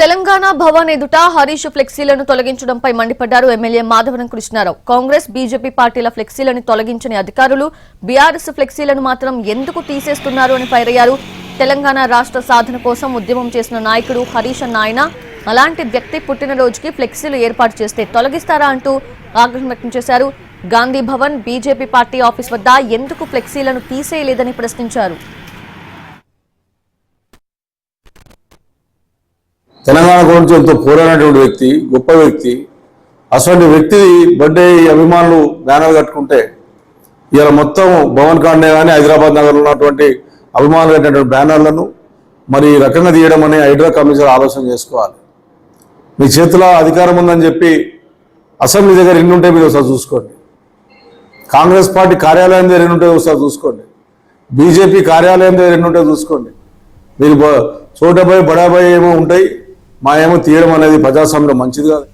తెలంగాణ భవన్ ఎదుట హరీష్ ఫ్లెక్సీలను తొలగించడంపై మండిపడ్డారు MLA Madhavaram Krishnarao. Congress BJP పార్టీల ఫ్లెక్సీలను తొలగించని అధికారులు బీఆర్ఎస్ ఫ్లెక్సీలను మాత్రం ఎందుకు తీసేస్తున్నారు అని ఫైర్ అయ్యారు. తెలంగాణ రాష్ట్ర సాధన కోసం ఉద్యమం చేసిన నాయకుడు హరీష్ అన్న ఆయన అలాంటి వ్యక్తి పుట్టినరోజుకి ఫ్లెక్సీలు ఏర్పాటు చేస్తే తొలగిస్తారా అంటూ ఆగ్రహం వ్యక్తం చేశారు. Gandhi Bhavan BJP party office వద్ద ఎందుకు ఫ్లెక్సీలను తీసేయలేదని ప్రశ్నించారు. తెలంగాణ గురించి ఎంతో పోరాడినటువంటి వ్యక్తి, గొప్ప వ్యక్తి. అసలు వ్యక్తి బర్త్డే అభిమానులు బ్యానర్ కట్టుకుంటే ఇలా మొత్తం భవన్ కాండే కానీ హైదరాబాద్ నగర్లో ఉన్నటువంటి అభిమానులు కట్టినటువంటి బ్యానర్లను మరి ఈ రకంగా తీయడం అని హైడ్రా కమిషనర్ ఆలోచన చేసుకోవాలి. మీ చేతిలో అధికారం ఉందని చెప్పి అసెంబ్లీ దగ్గర ఎన్ని ఉంటే మీరు ఒకసారి చూసుకోండి. కాంగ్రెస్ పార్టీ కార్యాలయం దగ్గర ఎన్ని ఉంటే ఒకసారి చూసుకోండి. బీజేపీ కార్యాలయం దగ్గర ఎన్ని ఉంటే చూసుకోండి. మీరు చోటపై బడాబాయి ఏమో ఉంటాయి, మా ఏమో తీయడం అనేది ప్రజాస్వామ్యంలో మంచిది కాదు.